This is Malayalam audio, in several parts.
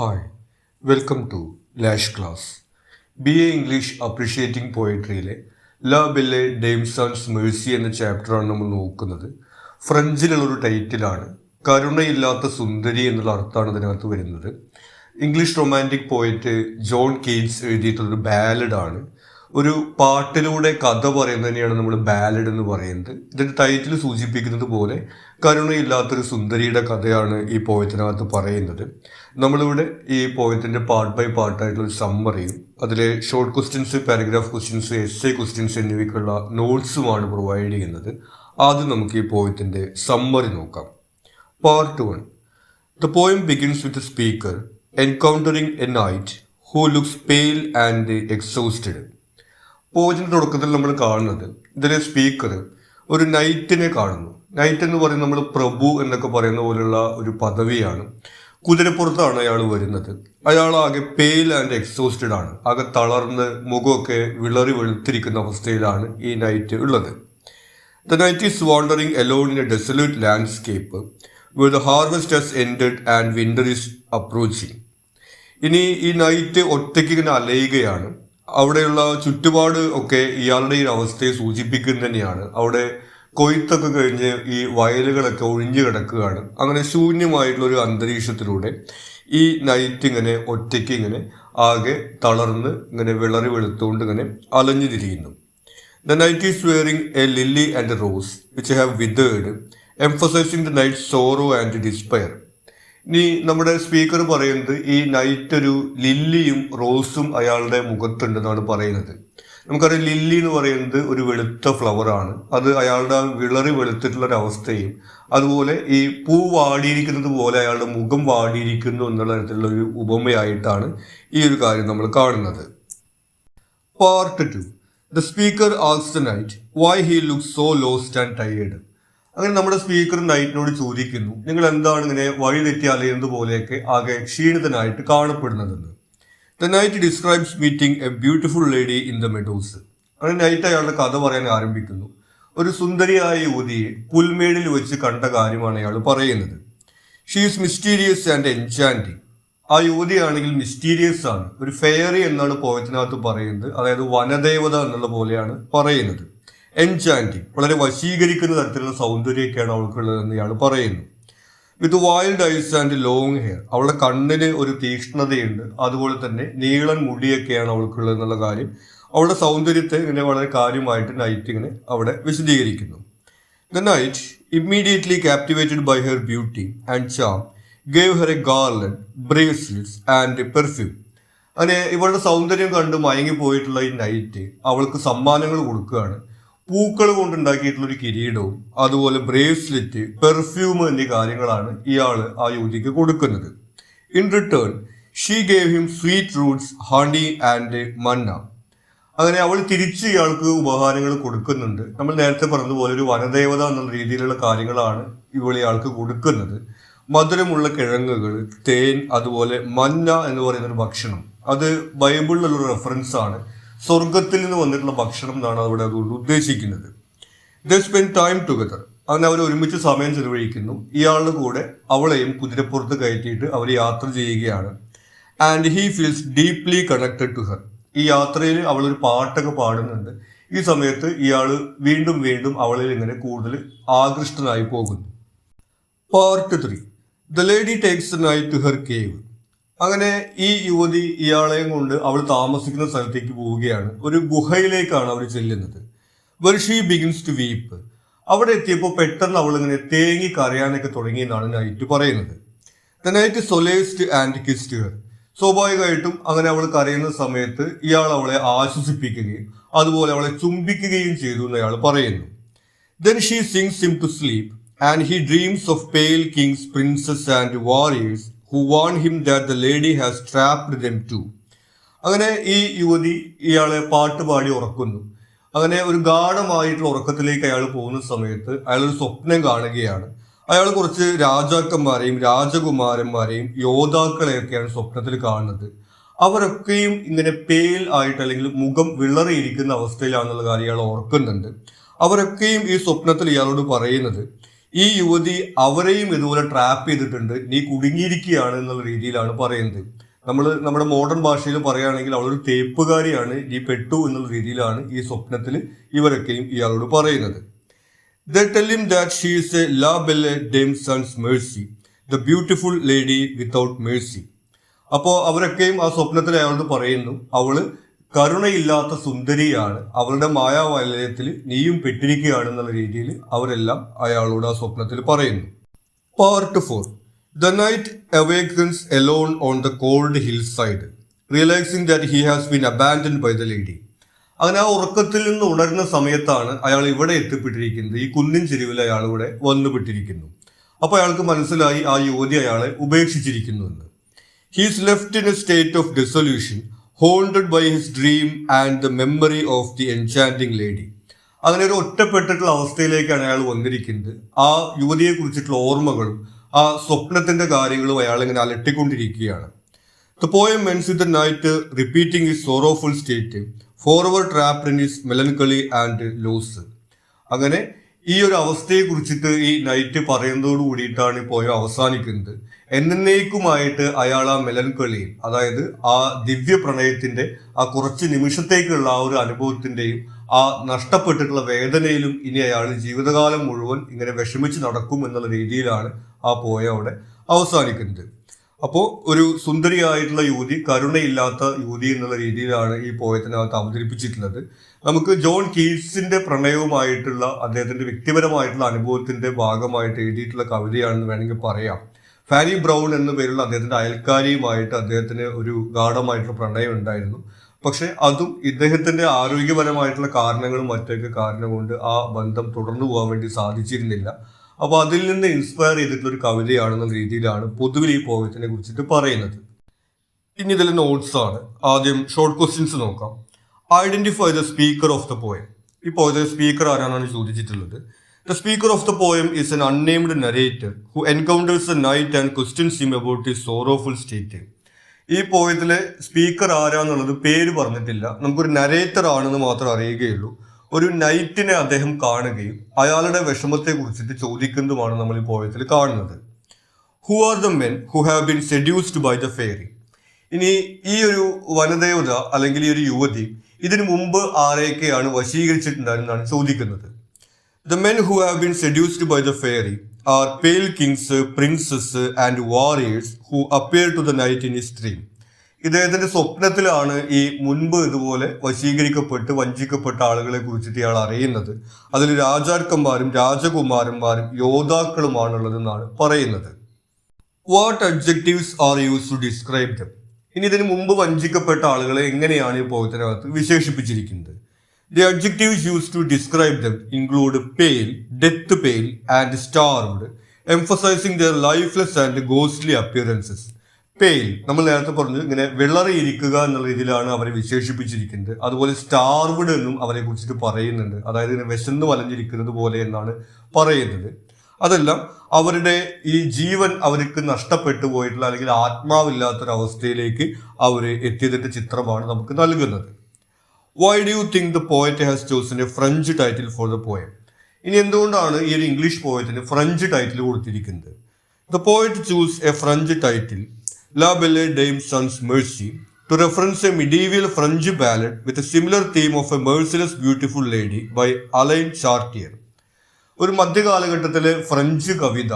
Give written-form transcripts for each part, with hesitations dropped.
Hi welcome to Lash class. BA English appreciating പോയട്രിയിലെ ലാ ബെല്ലെ ഡെയിംസൺസ് മേഴ്സി എന്ന ചാപ്റ്ററാണ് നമ്മൾ നോക്കുന്നത്. ഫ്രഞ്ചിലുള്ളൊരു ടൈറ്റിലാണ്. കരുണയില്ലാത്ത സുന്ദരി എന്നുള്ള അർത്ഥമാണ് ഇതിനകത്ത് വരുന്നത്. English romantic poet John Keats എഴുതിയിട്ടുള്ളൊരു ബാലഡാണ്. ഒരു പാട്ടിലൂടെ കഥ പറയുന്നതിനെയാണ് നമ്മൾ ബാലഡ് എന്ന് പറയുന്നത്. ഇതിൻ്റെ ടൈറ്റിൽ സൂചിപ്പിക്കുന്നത് പോലെ കരുണയില്ലാത്തൊരു സുന്ദരിയുടെ കഥയാണ് ഈ പോയത്തിനകത്ത് പറയുന്നത്. നമ്മളിവിടെ ഈ പോയത്തിൻ്റെ പാർട്ട് ബൈ പാർട്ടായിട്ടുള്ളൊരു സമ്മറിയും അതിലെ short questions, paragraph questions, essay questions എന്നിവയ്ക്കുള്ള നോട്ട്സുമാണ് പ്രൊവൈഡ് ചെയ്യുന്നത്. ആദ്യം നമുക്ക് ഈ പോയത്തിൻ്റെ സമ്മറി നോക്കാം. Part 1. The poem begins with the speaker encountering a knight who looks pale and exhausted. പോയതിൻ്റെ തുടക്കത്തിൽ നമ്മൾ കാണുന്നത് ഇതിലെ സ്പീക്കർ ഒരു നൈറ്റിനെ കാണുന്നു. നൈറ്റ് എന്ന് പറയുന്നത് നമ്മൾ പ്രഭു എന്നൊക്കെ പറയുന്ന പോലുള്ള ഒരു പദവിയാണ്. കുതിരപ്പുറത്താണ് അയാൾ വരുന്നത്. അയാൾ ആകെ പെയിൽ ആൻഡ് എക്സോസ്റ്റഡ് ആണ്. ആകെ തളർന്ന് മുഖമൊക്കെ വിളറി വെളുത്തിരിക്കുന്ന അവസ്ഥയിലാണ് ഈ നൈറ്റ് ഉള്ളത്. The night is wandering alone in a desolate landscape where the harvest has ended and winter is approaching. ഇനി ഈ നൈറ്റ് ഒറ്റയ്ക്ക് ഇങ്ങനെ അലയുകയാണ്. അവിടെയുള്ള ചുറ്റുപാട് ഒക്കെ ഇയാളുടെ ഈ അവസ്ഥയെ സൂചിപ്പിക്കുന്നത് തന്നെയാണ്. അവിടെ കൊയ്ത്തൊക്കെ കഴിഞ്ഞ് ഈ വയലുകളൊക്കെ ഒഴിഞ്ഞു കിടക്കുകയാണ്. അങ്ങനെ ശൂന്യമായിട്ടുള്ള ഒരു അന്തരീക്ഷത്തിലൂടെ ഈ നൈറ്റ് ഇങ്ങനെ ഒറ്റയ്ക്ക് ഇങ്ങനെ ആകെ തളർന്ന് ഇങ്ങനെ വിളറി വെളുത്തുകൊണ്ട് ഇങ്ങനെ അലഞ്ഞു തിരിയുന്നു. The night is wearing a lily and a rose which have withered, emphasizing the night's sorrow and despair. ഇനി നമ്മുടെ സ്പീക്കർ പറയുന്നത് ഈ നൈറ്റ് ഒരു ലില്ലിയും റോസും അയാളുടെ മുഖത്തുണ്ടെന്നാണ് പറയുന്നത്. നമുക്കറിയാം ലില്ലി എന്ന് പറയുന്നത് ഒരു വെളുത്ത ഫ്ലവറാണ്. അത് അയാളുടെ വിളറി വെളുത്തിട്ടുള്ള ഒരു അവസ്ഥയും അതുപോലെ ഈ പൂ വാടിയിരിക്കുന്നത് പോലെ അയാളുടെ മുഖം വാടിയിരിക്കുന്നു എന്നുള്ള തരത്തിലുള്ള ഒരു ഉപമയായിട്ടാണ് ഈ ഒരു കാര്യം നമ്മൾ കാണുന്നത്. Part 2. The speaker asks the knight why he looks so lost and tired. അങ്ങനെ നമ്മുടെ സ്പീക്കർ നൈറ്റിനോട് ചോദിക്കുന്നു, നിങ്ങൾ എന്താണ് ഇങ്ങനെ വഴി തെറ്റി അലയുന്നത് പോലെയൊക്കെ ആകെ ക്ഷീണിതനായിട്ട് കാണപ്പെടുന്നതെന്ന്. The knight describes meeting a beautiful lady in the meadows. അങ്ങനെ നൈറ്റ് അയാളുടെ കഥ പറയാൻ ആരംഭിക്കുന്നു. ഒരു സുന്ദരിയായ യുവതിയെ പുൽമേടിൽ വെച്ച് കണ്ട കാര്യമാണ് അയാൾ പറയുന്നത്. She is mysterious and enchanting. ആ യുവതിയാണെങ്കിൽ മിസ്റ്റീരിയസ് ആണ്, ഒരു ഫെയറി എന്നാണ് പോയത്തിനകത്ത് പറയുന്നത്. അതായത് വനദേവത എന്നുള്ള പോലെയാണ് പറയുന്നത്. എൻചാൻറ്റിങ്, വളരെ വശീകരിക്കുന്ന തരത്തിലുള്ള സൗന്ദര്യമൊക്കെയാണ് അവൾക്കുള്ളതെന്ന് ഇയാൾ പറയുന്നു. With wild eyes and long hair, അവളുടെ കണ്ണിന് ഒരു തീക്ഷ്ണതയുണ്ട്. അതുപോലെ തന്നെ നീളൻ മുടിയൊക്കെയാണ് അവൾക്കുള്ളത് എന്നുള്ള കാര്യം അവളുടെ സൗന്ദര്യത്തെ ഇങ്ങനെ വളരെ കാര്യമായിട്ട് നൈറ്റ് ഇങ്ങനെ അവിടെ വിശദീകരിക്കുന്നു. The knight, immediately captivated by her beauty and charm, gave her a garland, bracelets and perfume. അങ്ങനെ ഇവളുടെ സൗന്ദര്യം കണ്ട് മയങ്ങിപ്പോയിട്ടുള്ള ഈ നൈറ്റ് അവൾക്ക് സമ്മാനങ്ങൾ കൊടുക്കുകയാണ്. പൂക്കൾ കൊണ്ടുണ്ടാക്കിയിട്ടുള്ളൊരു കിരീടവും അതുപോലെ ബ്രേസ്ലെറ്റ്, പെർഫ്യൂം എന്നീ കാര്യങ്ങളാണ് ഇയാൾ ആ യുവതിക്ക് കൊടുക്കുന്നത്. In return she gave him sweet roots, honey and മന്ന. അങ്ങനെ അവൾ തിരിച്ച് ഇയാൾക്ക് ഉപഹാരങ്ങൾ കൊടുക്കുന്നുണ്ട്. നമ്മൾ നേരത്തെ പറഞ്ഞതുപോലെ ഒരു വനദേവത എന്നുള്ള രീതിയിലുള്ള കാര്യങ്ങളാണ് ഇവൾ ഇയാൾക്ക് കൊടുക്കുന്നത്. മധുരമുള്ള കിഴങ്ങുകൾ, തേൻ, അതുപോലെ മന്ന എന്ന് പറയുന്നൊരു ഭക്ഷണം. അത് ബൈബിളിലുള്ളൊരു റെഫറൻസ് ആണ്. സ്വർഗത്തിൽ നിന്ന് വന്നിട്ടുള്ള ഭക്ഷണം എന്നാണ് അവിടെ അതുകൊണ്ട് ഉദ്ദേശിക്കുന്നത്. They spend time together. അങ്ങനെ അവർ ഒരുമിച്ച് സമയം ചെലവഴിക്കുന്നു. ഇയാളുടെ കൂടെ അവളെയും കുതിരപ്പുറത്ത് കയറ്റിയിട്ട് അവർ യാത്ര ചെയ്യുകയാണ്. And he feels deeply connected to her. ഈ യാത്രയിൽ അവളൊരു പാട്ടൊക്കെ പാടുന്നുണ്ട്. ഈ സമയത്ത് ഇയാൾ വീണ്ടും വീണ്ടും അവളിൽ ഇങ്ങനെ കൂടുതൽ ആകൃഷ്ടനായി പോകുന്നു. Part 3. The lady takes the knight to her cave. അങ്ങനെ ഈ യുവതി ഇയാളെയും കൊണ്ട് അവൾ താമസിക്കുന്ന സ്ഥലത്തേക്ക് പോവുകയാണ്. ഒരു ഗുഹയിലേക്കാണ് അവർ ചെല്ലുന്നത്. Where she begins to weep. അവിടെ എത്തിയപ്പോൾ പെട്ടെന്ന് അവൾ ഇങ്ങനെ തേങ്ങി കരയാനൊക്കെ തുടങ്ങിയെന്നാണ് നൈറ്റ് പറയുന്നത്. The night solaced and kissed her. സ്വാഭാവികമായിട്ടും അങ്ങനെ അവൾ കരയുന്ന സമയത്ത് ഇയാൾ അവളെ ആശ്വസിപ്പിക്കുകയും അതുപോലെ അവളെ ചുംബിക്കുകയും ചെയ്തു എന്ന് അയാൾ പറയുന്നു. Then she sings him to sleep and he dreams of pale kings, princes and warriors who warn him that the lady has trapped them too. അങ്ങനെ ഈ യുവതി ഇയാളെ പാട്ട് പാടി ഉറക്കുന്നു. അങ്ങനെ ഒരു ഗാഢമായിട്ടുള്ള ഉറക്കത്തിലേക്ക് അയാൾ പോകുന്ന സമയത്ത് അയാളൊരു സ്വപ്നം കാണുകയാണ്. അയാൾ കുറച്ച് രാജാക്കന്മാരെയും രാജകുമാരന്മാരെയും യോദ്ധാക്കളെയൊക്കെയാണ് സ്വപ്നത്തിൽ കാണുന്നത്. അവരൊക്കെയും ഇങ്ങനെ പേൽ ആയിട്ട് അല്ലെങ്കിൽ മുഖം വിളറിയിരിക്കുന്ന അവസ്ഥയിലാണെന്നുള്ള കാര്യം ഇയാൾ ഓർക്കുന്നുണ്ട്. അവരൊക്കെയും ഈ സ്വപ്നത്തിൽ ഇയാളോട് പറയുന്നത്, ഈ യുവതി അവരെയും ഇതുപോലെ ട്രാപ്പ് ചെയ്തിട്ടുണ്ട്, നീ കുടുങ്ങിയിരിക്കുകയാണ് എന്നുള്ള രീതിയിലാണ് പറയുന്നത്. നമ്മുടെ മോഡേൺ ഭാഷയിൽ പറയുകയാണെങ്കിൽ അവളൊരു തേപ്പുകാരിയാണ്, നീ പെട്ടു എന്നുള്ള രീതിയിലാണ് ഈ സ്വപ്നത്തിൽ ഇവരൊക്കെയും ഇയാളോട് പറയുന്നത്. They tell him that she is a la belle dame sans mercy, the beautiful lady without mercy. അപ്പോൾ അവരൊക്കെയും ആ സ്വപ്നത്തിൽ അയാളോട് പറയുന്നു, അവള് കരുണയില്ലാത്ത സുന്ദരിയാണ്, അവളുടെ മായാവലയത്തിൽ നീയും പെട്ടിരിക്കുകയാണെന്നുള്ള രീതിയിൽ അവരെല്ലാം അയാളോട് ആ സ്വപ്നത്തിൽ പറയുന്നു. Part 4. The knight awakens alone on the cold hillside, realizing that he has been abandoned by the lady. അങ്ങനെ ആ ഉറക്കത്തിൽ നിന്ന് ഉണരുന്ന സമയത്താണ് അയാൾ ഇവിടെ എത്തിപ്പെട്ടിരിക്കുന്നത്. ഈ കുന്നിൻ ചെരുവിൽ അയാൾ ഇവിടെ വന്നുപെട്ടിരിക്കുന്നു. അപ്പോൾ അയാൾക്ക് മനസ്സിലായി ആ യുവതി അയാളെ ഉപേക്ഷിച്ചിരിക്കുന്നു എന്ന്. He is left in a state of dissolution, haunted by his dream and the memory of the enchanting lady. അങ്ങനെ ഒരു ഒറ്റപ്പെട്ടിട്ടുള്ള അവസ്ഥയിലേക്കാണ് അയാൾ വന്നിരിക്കുന്നത്. ആ യുവതിയെ കുറിച്ചിട്ടുള്ള ഓർമ്മകളും ആ സ്വപ്നത്തിന്റെ കാര്യങ്ങളും അയാൾ ഇങ്ങനെ അലട്ടിക്കൊണ്ടിരിക്കുകയാണ്. The poem ends with the knight repeating his sorrowful state, forever trapped in his melancholy and loss. അങ്ങനെ ഈ ഒരു അവസ്ഥയെ കുറിച്ചിട്ട് ഈ നൈറ്റ് പറയുന്നതോട് കൂടിയിട്ടാണ് ഈ പോയം അവസാനിക്കുന്നത്. എന്നേക്കുമായിട്ട് അയാൾ ആ മെലൻകളി, അതായത് ആ ദിവ്യ പ്രണയത്തിന്റെ ആ കുറച്ച് നിമിഷത്തേക്കുള്ള ആ ഒരു അനുഭവത്തിന്റെയും ആ നഷ്ടപ്പെട്ടിട്ടുള്ള വേദനയിലും ഇനി അയാൾ ജീവിതകാലം മുഴുവൻ ഇങ്ങനെ വിഷമിച്ച് നടക്കും എന്നുള്ള രീതിയിലാണ് ആ പോയം അവിടെ അവസാനിക്കുന്നത്. അപ്പോൾ ഒരു സുന്ദരിയായിട്ടുള്ള യുവതി, കരുണയില്ലാത്ത യുവതി എന്നുള്ള രീതിയിലാണ് ഈ പോയത്തിനകത്ത് അവതരിപ്പിച്ചിട്ടുള്ളത്. നമുക്ക് ജോൺ കീറ്റ്സിന്റെ പ്രണയവുമായിട്ടുള്ള അദ്ദേഹത്തിന്റെ വ്യക്തിപരമായിട്ടുള്ള അനുഭവത്തിന്റെ ഭാഗമായിട്ട് എഴുതിയിട്ടുള്ള കവിതയാണെന്ന് വേണമെങ്കിൽ പറയാം. ഫാനി ബ്രൗൺ എന്ന പേരുള്ള അദ്ദേഹത്തിന്റെ അയൽക്കാരിയുമായിട്ട് അദ്ദേഹത്തിന് ഒരു ഗാഢമായിട്ടുള്ള പ്രണയം ഉണ്ടായിരുന്നു. പക്ഷെ അതും ഇദ്ദേഹത്തിന്റെ ആരോഗ്യപരമായിട്ടുള്ള കാരണങ്ങളും മറ്റൊക്കെ കാരണം കൊണ്ട് ആ ബന്ധം തുടർന്നു പോകാൻ വേണ്ടി സാധിച്ചിരുന്നില്ല. അപ്പോൾ അതിൽ നിന്ന് ഇൻസ്പയർ ചെയ്തിട്ടുള്ള ഒരു കവിതയാണെന്നുള്ള രീതിയിലാണ് പൊതുവിൽ ഈ പോയത്തിനെ കുറിച്ചിട്ട് പറയുന്നത്. ഇനി ഇതിൽ നോട്ട്സ് ആണ്. ആദ്യം ഷോർട്ട് ക്വസ്റ്റ്യൻസ് നോക്കാം. Identify the speaker of the poem. ഈ പോയത്തിലെ സ്പീക്കർ ആരാണെന്നാണ് ചോദിച്ചിട്ടുള്ളത്. The speaker of the poem is N unnamed narrator who encounters A night and questions him about his sorrowful state. ഈ പോയത്തിലെ സ്പീക്കർ ആരാന്നുള്ളത് പേര് പറഞ്ഞിട്ടില്ല, നമുക്കൊരു നരേറ്റർ ആണെന്ന് മാത്രം അറിയുകയുള്ളൂ. ഒരു നൈറ്റിനെ അദ്ദേഹം കാണുകയും അയാളുടെ വിഷമത്തെ കുറിച്ചിട്ട് ചോദിക്കുന്നതുമാണ് നമ്മൾ ഈ പോയത്തിൽ കാണുന്നത്. Who are the men who have been seduced by the fairy. ഇനി ഈ ഒരു വനദേവത അല്ലെങ്കിൽ ഈ ഒരു യുവതി ഇതിനു മുമ്പ് ആരെയൊക്കെയാണ് വശീകരിച്ചിട്ടുണ്ടായിരുന്നാണ് ചോദിക്കുന്നത്. The men who have been seduced by the fairy are pale kings, princes and warriors who appear to the knight in his dream. ഇദ്ദേഹത്തിന്റെ സ്വപ്നത്തിലാണ് ഈ മുൻപ് ഇതുപോലെ വശീകരിക്കപ്പെട്ട് വഞ്ചിക്കപ്പെട്ട ആളുകളെ കുറിച്ചിട്ട് ഇയാൾ അറിയുന്നത്. അതിൽ രാജാക്കന്മാരും രാജകുമാരന്മാരും യോദ്ധാക്കളുമാണുള്ളതെന്നാണ് പറയുന്നത്. What adjectives are use to describe them. ഇനി ഇതിന് മുമ്പ് വഞ്ചിക്കപ്പെട്ട ആളുകളെ എങ്ങനെയാണ് ഈ പോയത്തിനകത്ത് വിശേഷിപ്പിച്ചിരിക്കുന്നത്? The adjectives use to describe them include pale, death pale and starved, emphasizing their lifeless and ghostly appearances. Pale നമ്മൾ നേരത്തെ പറഞ്ഞു, ഇങ്ങനെ വിളറിയിരിക്കുക എന്നുള്ള രീതിയിലാണ് അവരെ വിശേഷിപ്പിച്ചിരിക്കുന്നത്. അതുപോലെ സ്റ്റാർവ്ഡ് എന്നും അവരെ കുറിച്ചിട്ട് പറയുന്നുണ്ട്, അതായത് ഇങ്ങനെ വിശന്ന് വലഞ്ഞിരിക്കുന്നത് പോലെ എന്നാണ് പറയുന്നത്. അതെല്ലാം അവരുടെ ഈ ജീവൻ അവർക്ക് നഷ്ടപ്പെട്ടു പോയിട്ടുള്ള അല്ലെങ്കിൽ ആത്മാവില്ലാത്തൊരവസ്ഥയിലേക്ക് അവർ എത്തിയതിന്റെ ചിത്രമാണ് നമുക്ക് നൽകുന്നത്. Why do you think the poet has chosen A French title for the poem. ഇനി എന്തുകൊണ്ടാണ് ഈ ഒരു ഇംഗ്ലീഷ് പോയത്തിന് ഫ്രഞ്ച് ടൈറ്റിൽ കൊടുത്തിരിക്കുന്നത്? The poet choose A French title La Belle Dame sans Mercy to reference a medieval French ballad with a similar theme of a merciless beautiful lady by Alain Chartier. ഒരു മധ്യകാലഘട്ടത്തിലെ ഫ്രഞ്ച് കവിത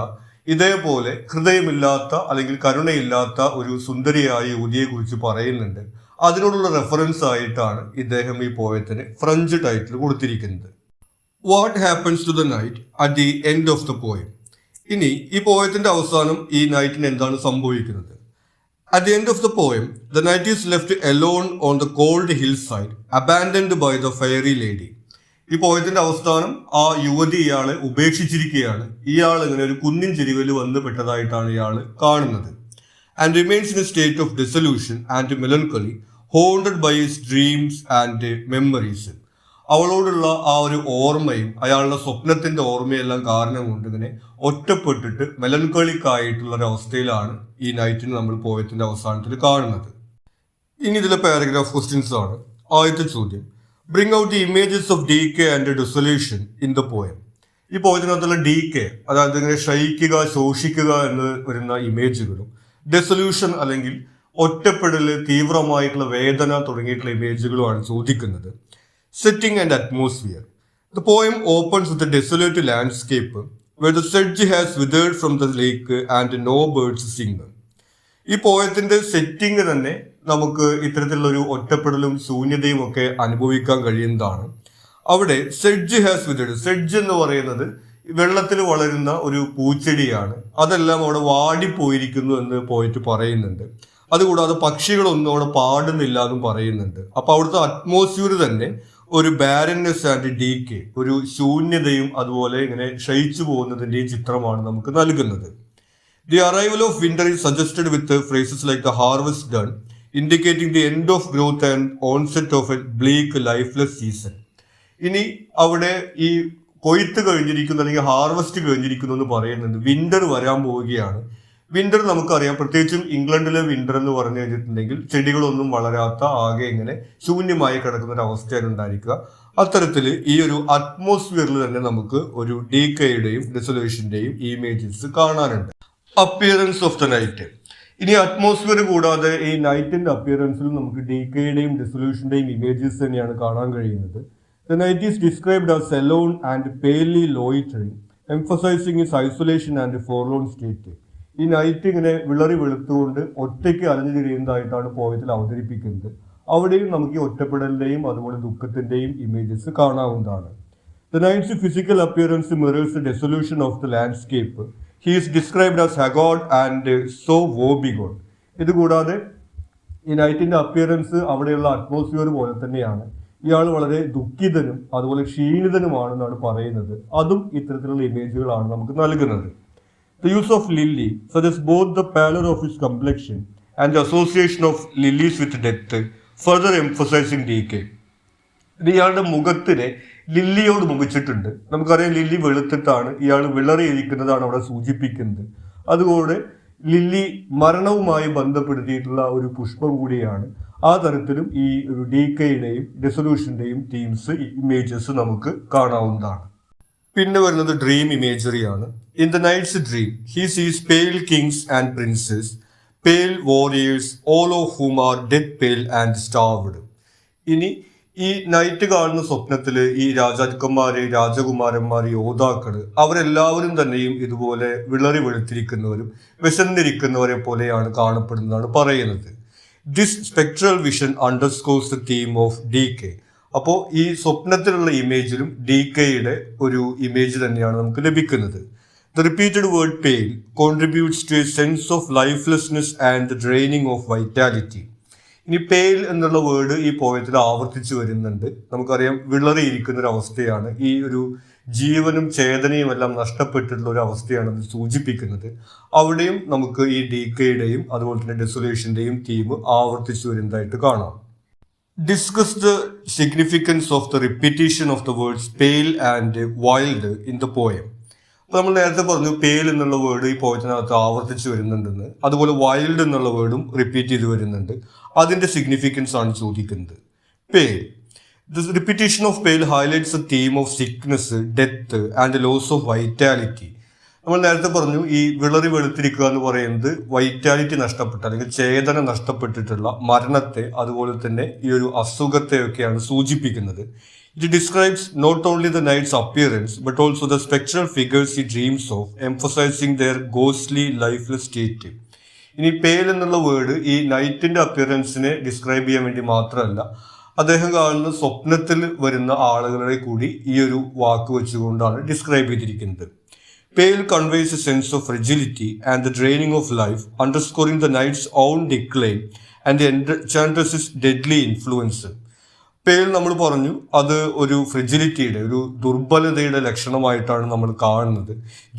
ഇതേപോലെ ഹൃദയമില്ലാത്ത അല്ലെങ്കിൽ കരുണയില്ലാത്ത ഒരു സുന്ദരിയായ യുവതിയെ കുറിച്ച് പറയുന്നുണ്ട്. അതിനോടുള്ള റെഫറൻസ് ആയിട്ടാണ് ഇദ്ദേഹം ഈ പോയത്തിന് ഫ്രഞ്ച് ടൈറ്റിൽ കൊടുത്തിരിക്കുന്നത്. What happens to the knight at the end of the poem. ഇനി ഈ പോയത്തിന്റെ അവസാനം ഈ നൈറ്റിന് എന്താണ് സംഭവിക്കുന്നത്? At the end of the poem, the knight is left alone on the cold hillside, abandoned by the fairy lady. ഈ പോയത്തിന്റെ അവസാനം ആ യുവതി ഇയാളെ ഉപേക്ഷിച്ചിരിക്കുകയാണ്. ഇയാൾ ഇങ്ങനെ ഒരു കുന്നിൻ ചെരുവിൽ വന്ന് പെട്ടതായിട്ടാണ് ഇയാൾ കാണുന്നത്. And remains in a state of dissolution and melancholy, haunted by his dreams and memories. അവളോടുള്ള ആ ഒരു ഓർമ്മയും അയാളുടെ സ്വപ്നത്തിന്റെ ഓർമ്മയെല്ലാം കാരണം കൊണ്ട് ഇങ്ങനെ ഒറ്റപ്പെട്ടിട്ട് മെലൻകോളിക്കായിട്ടുള്ള ഒരു അവസ്ഥയിലാണ് ഈ നൈറ്റിന് നമ്മൾ പോയത്തിന്റെ അവസാനത്തിൽ കാണുന്നത്. ഇനി ഇതിലെ പാരഗ്രാഫ് ക്വസ്റ്റ്യൻസ് ആണ്. ആദ്യത്തെ ചോദ്യം, bring out the images of decay and desolation in the poem. ഈ പോയതിനകത്തുള്ള ഡി കെ, അതായത് ഇങ്ങനെ ക്ഷയിക്കുക, ശോഷിക്കുക എന്ന് വരുന്ന ഇമേജുകളും ഡെസൊല്യൂഷൻ അല്ലെങ്കിൽ ഒറ്റപ്പെടൽ, തീവ്രമായിട്ടുള്ള വേദന തുടങ്ങിയിട്ടുള്ള ഇമേജുകളുമാണ് ചോദിക്കുന്നത്. Setting and atmosphere. The poem opens with a desolate landscape where the sedge has withered from the lake and no birds sing. ഈ പോയത്തിന്റെ സെറ്റിംഗ് തന്നെ നമുക്ക് ഇത്തരത്തിലുള്ള ഒരു ഒറ്റപ്പെടലും ശൂന്യതയും ഒക്കെ അനുഭവിക്കാൻ കഴിയുന്നതാണ്. അവിടെ സെഡ്ജ് ഹാസ് വിതേഡ്, സെഡ്ജ് എന്ന് പറയുന്നത് വെള്ളത്തിൽ വളരുന്ന ഒരു പൂച്ചെടിയാണ്. അതെല്ലാം അവിടെ വാടിപ്പോയിരിക്കുന്നു എന്ന് പോയിട്ട് പറയുന്നുണ്ട്. അതുകൂടാതെ പക്ഷികളൊന്നും അവിടെ പാടുന്നില്ല എന്നും പറയുന്നുണ്ട്. അപ്പൊ അവിടുത്തെ അറ്റ്മോസ്ഫിയർ തന്നെ ഒരു ബാരൻനെസ് ആൻഡ് ഡീക്കെ, ഒരു ശൂന്യതയും അതുപോലെ ഇങ്ങനെ ക്ഷയിച്ചു പോകുന്നതിന്റെയും ചിത്രമാണ് നമുക്ക് നൽകുന്നത്. The arrival of winter is suggested with phrases like the harvest done, indicating the end of growth and onset of a bleak lifeless season. ഇനി അവിടെ ഈ കൊയ്ത്ത് കഴിഞ്ഞിരിക്കുന്നു അല്ലെങ്കിൽ ഹാർവെസ്റ്റ് കഴിഞ്ഞിരിക്കുന്നു എന്ന് പറയുന്നുണ്ട്. വിന്റർ വരാൻ പോവുകയാണ്. വിന്റർ നമുക്കറിയാം, പ്രത്യേകിച്ചും ഇംഗ്ലണ്ടിലെ വിന്റർ എന്ന് പറഞ്ഞു കഴിഞ്ഞിട്ടുണ്ടെങ്കിൽ ചെടികളൊന്നും വളരാത്ത, ആകെ ഇങ്ങനെ ശൂന്യമായി കിടക്കുന്ന ഒരു അവസ്ഥയാണ് ഉണ്ടായിരിക്കുക. അത്തരത്തിൽ ഈ ഒരു അറ്റ്മോസ്ഫിയറിൽ തന്നെ നമുക്ക് ഒരു ഡീക്കയുടെയും ഡെസൊലേഷന്റെയും ഇമേജസ് കാണാനുണ്ട്. Appearance of the night. ഇനി അറ്റ്മോസ്ഫിയർ കൂടാതെ ഈ നൈറ്റിന്റെ അപ്പിയറൻസിൽ നമുക്ക് ഡീക്കയുടെയും ഡെസൊല്യൂഷന്റെയും ഇമേജസ് തന്നെയാണ് കാണാൻ കഴിയുന്നത്. The night is described as alone and palely loitering, emphasizing its isolation and forlorn state. ഈ നൈറ്റ് ഇങ്ങനെ വിളറി വെളുത്തുകൊണ്ട് ഒറ്റയ്ക്ക് അലഞ്ഞു തിരിയുന്നതായിട്ടാണ് പോയത്തിൽ അവതരിപ്പിക്കുന്നത്. അവിടെയും നമുക്ക് ഈ ഒറ്റപ്പെടലിന്റെയും അതുപോലെ ദുഃഖത്തിന്റെയും ഇമേജസ് കാണാവുന്നതാണ്. The night's physical appearance mirrors the dissolution of the landscape. He is described as haggard and so woebegone. ഇതുകൂടാതെ ഈ നൈറ്റിന്റെ അപ്പിയറൻസ് അവിടെയുള്ള അറ്റ്മോസ്ഫിയർ പോലെ തന്നെയാണ്. ഇയാൾ വളരെ ദുഃഖിതനും അതുപോലെ ക്ഷീണിതനുമാണെന്നാണ് പറയുന്നത്. അതും ഇത്തരത്തിലുള്ള ഇമേജുകളാണ് നമുക്ക് നൽകുന്നത്. The use of lily suggests both the pallor of his complexion and the association of lilies with death, further emphasizing decay. ഇയാളുടെ മുഖത്തിനെ ലില്ലിയോട് മുഖിച്ചിട്ടുണ്ട്. നമുക്കറിയാം ലില്ലി വെളുത്തിട്ടാണ്, ഇയാൾ വിളറിയിരിക്കുന്നതാണ് അവിടെ സൂചിപ്പിക്കുന്നത്. അതുപോലെ ലില്ലി മരണവുമായി ബന്ധപ്പെടുത്തിയിട്ടുള്ള ഒരു പുഷ്പം കൂടിയാണ്. ആ തരത്തിലും ഈ ഒരു ഡീക്കയുടെയും ഡെസൊല്യൂഷന്റെയും തീംസ്, ഇമേജസ് നമുക്ക് കാണാവുന്നതാണ്. പിന്നെ വരുന്നത് ഡ്രീം ഇമേജറിയാണ്. In the knight's dream he sees pale kings and princes, pale warriors, all of whom are dead pale and starved. ഇനി ഈ നൈറ്റ് കാണുന്ന സ്വപ്നത്തിൽ ഈ രാജാക്കന്മാര്, രാജകുമാരന്മാർ, യോദ്ധാക്കള് അവരെല്ലാവരും തന്നെയും ഇതുപോലെ വിളറി വെളുത്തിരിക്കുന്നവരും വിശന്നിരിക്കുന്നവരെ പോലെയാണ് കാണപ്പെടുന്നതാണ് പറയുന്നത്. This spectral vision underscores the theme of decay. അപ്പോൾ ഈ സ്വപ്നത്തിലുള്ള ഇമേജിലും ഡീക്കയുടെ ഒരു ഇമേജ് തന്നെയാണ് നമുക്ക് ലഭിക്കുന്നത്. The repeated word pale contributes to a sense of lifelessness and the draining of vitality. ഇനി പെയിൽ എന്നുള്ള വേർഡ് ഈ പോയത്തിൽ ആവർത്തിച്ചു വരുന്നുണ്ട്. നമുക്കറിയാം വിളറിയിരിക്കുന്ന ഒരു അവസ്ഥയാണ്, ഈ ഒരു ജീവനും ചേതനയും എല്ലാം നഷ്ടപ്പെട്ടിട്ടുള്ള ഒരു അവസ്ഥയാണ് അത് സൂചിപ്പിക്കുന്നത്. അവിടെയും നമുക്ക് ഈ ഡീക്കയുടെയും അതുപോലെ തന്നെ ഡെസൊലേഷന്റെയും തീം ആവർത്തിച്ചു വരുന്നതായിട്ട് കാണാം. Discuss the significance of the repetition of the words pale and wild in the poem. അപ്പോൾ നമ്മൾ നേരത്തെ പറഞ്ഞു പെയിൽ എന്നുള്ള വേർഡ് ഈ പോയത്തിനകത്ത് ആവർത്തിച്ച് വരുന്നുണ്ടെന്ന്. അതുപോലെ വൈൽഡ് എന്നുള്ള വേർഡും റിപ്പീറ്റ് ചെയ്ത് വരുന്നുണ്ട്. അതിന്റെ സിഗ്നിഫിക്കൻസ് ആണ് ചോദിക്കുന്നത്. Pale. The repetition of pale highlights the theme of sickness, death and loss of vitality. നമ്മൾ നേരത്തെ പറഞ്ഞു ഈ വിളറി വെളുത്തിരിക്കുക എന്ന് പറയുന്നത് വൈറ്റാലിറ്റി നഷ്ടപ്പെട്ട അല്ലെങ്കിൽ ചേതന നഷ്ടപ്പെട്ടിട്ടുള്ള മരണത്തെ അതുപോലെ തന്നെ ഈ ഒരു അസുഖത്തെയൊക്കെയാണ് സൂചിപ്പിക്കുന്നത്. It describes not only the night's appearance but also the spectral figures he dreams of, emphasizing their ghostly lifeless state. ഇനി പേൽ എന്നുള്ള വേർഡ് ഈ നൈറ്റിന്റെ അപ്പിയറൻസിനെ ഡിസ്ക്രൈബ് ചെയ്യാൻ വേണ്ടി മാത്രമല്ല, അദ്ദേഹം കാണുന്ന സ്വപ്നത്തിൽ വരുന്ന ആളുകളെ കൂടി ഈ ഒരു വാക്ക് വെച്ചുകൊണ്ടാണ് ഡിസ്ക്രൈബ് ചെയ്തിരിക്കുന്നത്. Pale conveys a sense of fragility and the draining of life, underscoring the night's own decline and the enchantress's deadly influence. പേൽ നമ്മൾ പറഞ്ഞു അത് ഒരു ഫ്രിജിലിറ്റിയുടെ, ഒരു ദുർബലതയുടെ ലക്ഷണമായിട്ടാണ് നമ്മൾ കാണുന്നത്.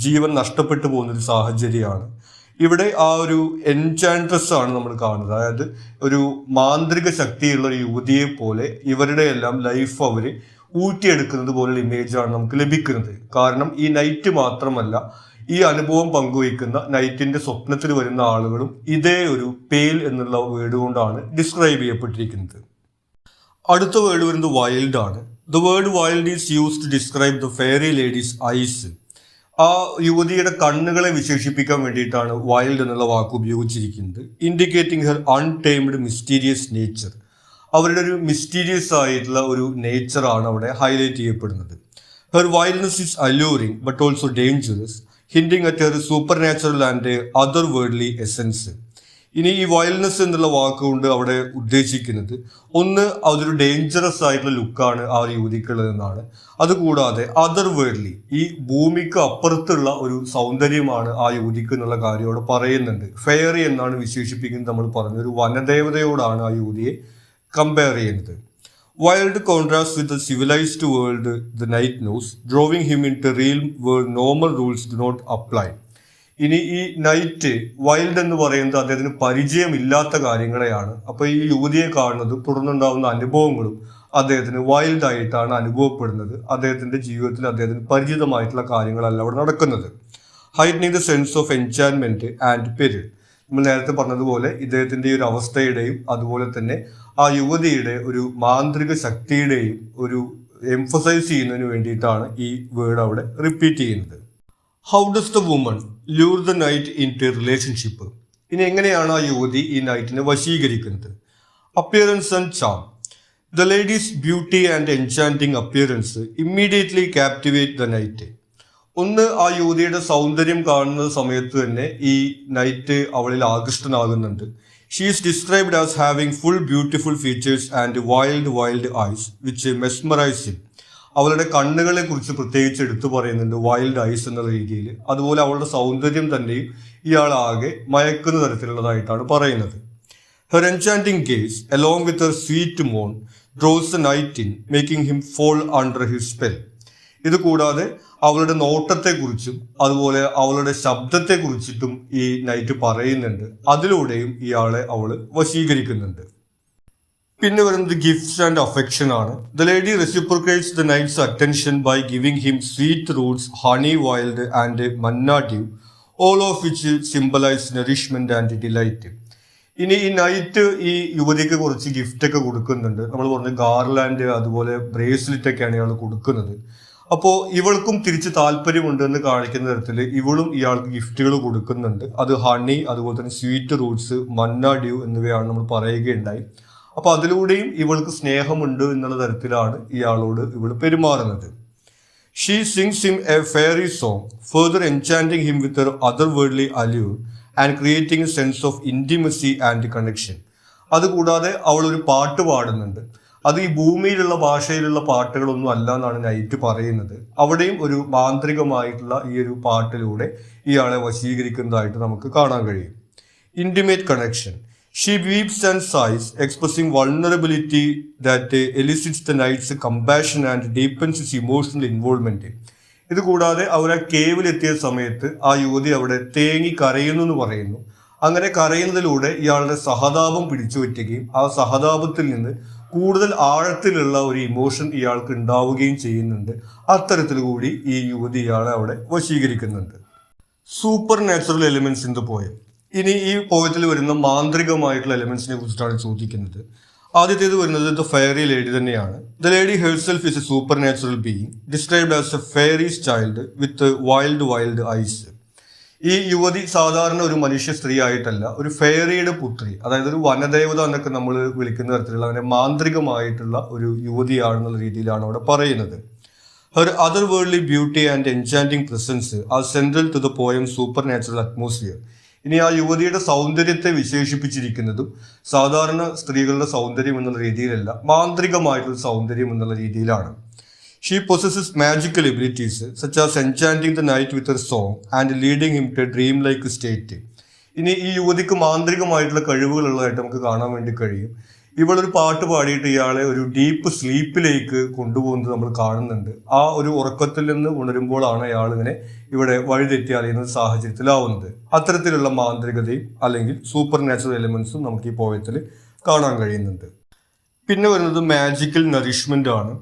ജീവൻ നഷ്ടപ്പെട്ടു പോകുന്നൊരു സാഹചര്യമാണ്. ഇവിടെ ആ ഒരു എൻചാൻട്രസ് ആണ് നമ്മൾ കാണുന്നത്. അതായത് ഒരു മാന്ത്രിക ശക്തിയുള്ള ഒരു യുവതിയെ പോലെ ഇവരുടെ എല്ലാം ലൈഫ് അവര് ഊറ്റിയെടുക്കുന്നത് പോലുള്ള ഇമേജാണ് നമുക്ക് ലഭിക്കുന്നത്. കാരണം ഈ നൈറ്റ് മാത്രമല്ല, ഈ അനുഭവം പങ്കുവയ്ക്കുന്ന നൈറ്റിന്റെ സ്വപ്നത്തിൽ വരുന്ന ആളുകളും ഇതേ ഒരു പേൽ എന്നുള്ള വേർഡ് കൊണ്ടാണ് ഡിസ്ക്രൈബ് ചെയ്യപ്പെട്ടിരിക്കുന്നത്. അടുത്ത വേർഡ് വരുന്നത് വൈൽഡ് ആണ്. The word wild is use to describe the fairy lady's eyes. ആ യുവതിയുടെ കണ്ണുകളെ വിശേഷിപ്പിക്കാൻ വേണ്ടിയിട്ടാണ് വൈൽഡ് എന്നുള്ള വാക്ക് ഉപയോഗിച്ചിരിക്കുന്നത്. Indicating her untamed mysterious nature. അവരുടെ ഒരു മിസ്റ്റീരിയസ് ആയിട്ടുള്ള ഒരു നേച്ചറാണ് അവിടെ ഹൈലൈറ്റ് ചെയ്യപ്പെടുന്നത്. Her wildness is alluring but also dangerous, hinting at her supernatural and otherworldly essence. ഇനി ഈ വൈൽഡ്നെസ് എന്നുള്ള വാക്കുകൊണ്ട് അവിടെ ഉദ്ദേശിക്കുന്നത് ഒന്ന് അതൊരു ഡേഞ്ചറസ് ആയിട്ടുള്ള ലുക്കാണ് ആ ഒരു യുവതിക്കുള്ളതെന്നാണ്. അതുകൂടാതെ അതർ വേൾഡ്ലി, ഈ ഭൂമിക്ക് അപ്പുറത്തുള്ള ഒരു സൗന്ദര്യമാണ് ആ യുവതിക്ക് എന്നുള്ള കാര്യം അവിടെ പറയുന്നുണ്ട്. ഫെയറി എന്നാണ് വിശേഷിപ്പിക്കുന്നത്. നമ്മൾ പറഞ്ഞ ഒരു വനദേവതയോടാണ് ആ യുവതിയെ കമ്പയർ ചെയ്യുന്നത്. Wild contrast with the civilised world the knight knows, drawing him into real world normal rules do not apply. ഇനി ഈ നൈറ്റ് വൈൽഡ് എന്ന് പറയുന്നത് അദ്ദേഹത്തിന് പരിചയമില്ലാത്ത കാര്യങ്ങളെയാണ്. അപ്പോൾ ഈ യുവതിയെ കാണുന്നതും തുടർന്നുണ്ടാകുന്ന അനുഭവങ്ങളും അദ്ദേഹത്തിന് വൈൽഡ് ആയിട്ടാണ് അനുഭവപ്പെടുന്നത്. അദ്ദേഹത്തിന്റെ ജീവിതത്തിൽ അദ്ദേഹത്തിന് പരിചിതമായിട്ടുള്ള കാര്യങ്ങളല്ല അവിടെ നടക്കുന്നത്. Heightening the sense of enchantment and peril. നമ്മൾ നേരത്തെ പറഞ്ഞതുപോലെ ഇദ്ദേഹത്തിന്റെ ഈ ഒരു അവസ്ഥയുടെയും അതുപോലെ തന്നെ ആ യുവതിയുടെ ഒരു മാന്ത്രിക ശക്തിയുടെയും ഒരു എംഫസൈസ് ചെയ്യുന്നതിന് വേണ്ടിയിട്ടാണ് ഈ വേർഡ് അവിടെ റിപ്പീറ്റ് ചെയ്യുന്നത്. How does the woman lure the knight into relationship. ഇനി എങ്ങനെയാണ് ആ യുവതി ഈ നൈറ്റിനെ വശീകരിക്കുന്നത്? Appearance and charm. The lady's beauty and enchanting appearance immediately captivate the knight. ഒന്ന്, ആ യുവതിയുടെ സൗന്ദര്യം കാണുന്ന സമയത്ത് തന്നെ ഈ നൈറ്റ് അവളിൽ ആകൃഷ്ടനാകുന്നുണ്ട്. She is described as having full beautiful features and wild eyes which mesmerize him. അവളുടെ കണ്ണുകളെ കുറിച്ച് പ്രത്യേകിച്ച് എടുത്തു പറയുന്നുണ്ട് വൈൽഡ് ഐസ് എന്നുള്ള രീതിയിൽ. അതുപോലെ അവളുടെ സൗന്ദര്യം തന്നെയും ഇയാളാകെ മയക്കുന്ന തരത്തിലുള്ളതായിട്ടാണ് പറയുന്നത്. Her enchanting gaze along with her sweet moan draws the knight in, making him fall under his spell. ഇത് കൂടാതെ അവളുടെ നോട്ടത്തെക്കുറിച്ചും അതുപോലെ അവളുടെ ശബ്ദത്തെക്കുറിച്ചിട്ടും ഈ നൈറ്റ് പറയുന്നുണ്ട്. അതിലൂടെയും ഇയാളെ അവൾ വശീകരിക്കുന്നുണ്ട്. പിന്നെ വരുന്നത് ഗിഫ്റ്റ്സ് ആൻഡ് അഫെക്ഷൻ ആണ്. The lady reciprocates the knight's attention by giving him sweet roots, honey wild and manna dew, all of which symbolize nourishment and delight. ഇനി ഈ നൈറ്റ് ഈ യുവതിക്ക് കുറച്ച് ഗിഫ്റ്റ് ഒക്കെ കൊടുക്കുന്നുണ്ട്. നമ്മൾ പറഞ്ഞ ഗാർലാൻഡ് അതുപോലെ ബ്രേസ്ലെറ്റ് ഒക്കെയാണ് ഇയാൾ കൊടുക്കുന്നത്. അപ്പോൾ ഇവൾക്കും തിരിച്ച് താല്പര്യമുണ്ട് എന്ന് കാണിക്കുന്ന തരത്തിൽ ഇവളും ഇയാൾക്ക് ഗിഫ്റ്റുകൾ കൊടുക്കുന്നുണ്ട്. അത് ഹണി, അതുപോലെ തന്നെ സ്വീറ്റ് റൂട്ട്സ്, മന്ന ഡ്യൂ എന്നിവയാണ് നമ്മൾ പറയുകയുണ്ടായി. അപ്പോൾ അതിലൂടെയും ഇവൾക്ക് സ്നേഹമുണ്ട് എന്നുള്ള തരത്തിലാണ് ഇയാളോട് ഇവൾ പെരുമാറുന്നത്. She sings him a fairy song, further enchanting him with her otherworldly allure and creating a sense of intimacy and connection. അതുകൂടാതെ അവൾ ഒരു പാട്ട് പാടുന്നുണ്ട്. അത് ഈ ഭൂമിയിലുള്ള ഭാഷയിലുള്ള പാട്ടുകളൊന്നും അല്ല എന്നാണ് നൈറ്റ് പറയുന്നത്. അവിടെയും ഒരു മാന്ത്രികമായിട്ടുള്ള ഈ ഒരു പാട്ടിലൂടെ ഇയാളെ വശീകരിക്കുന്നതായിട്ട് നമുക്ക് കാണാൻ കഴിയും. Intimate connection. She weeps and sighs, expressing vulnerability that elicits the night's compassion and deepens his emotional involvement. ഇത് കൂടാതെ അവർ ആ കേവിലെത്തിയ സമയത്ത് ആ യുവതി അവിടെ തേങ്ങി കരയുന്നു എന്ന് പറയുന്നു. അങ്ങനെ കരയുന്നതിലൂടെ ഇയാളുടെ സഹതാപം പിടിച്ചു പറ്റുകയും ആ സഹതാപത്തിൽ നിന്ന് കൂടുതൽ ആഴത്തിലുള്ള ഒരു ഇമോഷൻ ഇയാൾക്ക് ഉണ്ടാവുകയും ചെയ്യുന്നുണ്ട്. അത്തരത്തിൽ കൂടി ഈ യുവതി ഇയാളെ അവിടെ വശീകരിക്കുന്നുണ്ട്. Supernatural elements in the poem. ഇനി ഈ പോയത്തിൽ വരുന്ന മാന്ത്രികമായിട്ടുള്ള എലിമെന്റ്സിനെ കുറിച്ചിട്ടാണ് ചോദിക്കുന്നത്. ആദ്യത്തേത് വരുന്നത് ദ ഫെയറി ലേഡി തന്നെയാണ്. The lady herself is a supernatural being described as a fairy's child with wild eyes. ഈ യുവതി സാധാരണ ഒരു മനുഷ്യ സ്ത്രീ ആയിട്ടല്ല, ഒരു ഫെയറിയുടെ പുത്രി, അതായത് ഒരു വനദേവത എന്നൊക്കെ നമ്മൾ വിളിക്കുന്ന തരത്തിലുള്ള അങ്ങനെ മാന്ത്രികമായിട്ടുള്ള ഒരു യുവതിയാണെന്നുള്ള രീതിയിലാണ് അവിടെ പറയുന്നത്. Her otherworldly beauty and enchanting presence are central to the poem supernatural atmosphere. ഇനി ആ യുവതിയുടെ സൗന്ദര്യത്തെ വിശേഷിപ്പിച്ചിരിക്കുന്നതും സാധാരണ സ്ത്രീകളുടെ സൗന്ദര്യം എന്നുള്ള രീതിയിലല്ല, മാന്ത്രികമായിട്ടുള്ള സൗന്ദര്യം എന്നുള്ള രീതിയിലാണ്. She possesses magical abilities such as enchanting the knight with her song and leading him to dream like state. ഇനി ഈ യുവതിക്ക് മാന്ത്രികമായിട്ടുള്ള കഴിവുകളുള്ളതായിട്ട് നമുക്ക് കാണാൻ വേണ്ടി കഴിയും. ഇവളൊരു പാട്ട് പാടിയിട്ട് ഇയാളെ ഒരു ഡീപ്പ് സ്ലീപ്പിലേക്ക് കൊണ്ടുപോകുന്നത് നമ്മൾ കാണുന്നുണ്ട്. ആ ഒരു ഉറക്കത്തിൽ നിന്ന് ഉണരുമ്പോഴാണ് അയാൾ ഇങ്ങനെ ഇവിടെ വഴിതെറ്റി അറിയുന്ന സാഹചര്യത്തിലാവുന്നത്. അത്തരത്തിലുള്ള മാന്ത്രികതയും അല്ലെങ്കിൽ സൂപ്പർ നാച്ചുറൽ എലിമെന്റ്സും നമുക്ക് ഈ പോയത്തിൽ കാണാൻ കഴിയുന്നുണ്ട്. പിന്നെ വരുന്നത് മാജിക്കൽ നറിഷ്മെന്റ് ആണ്.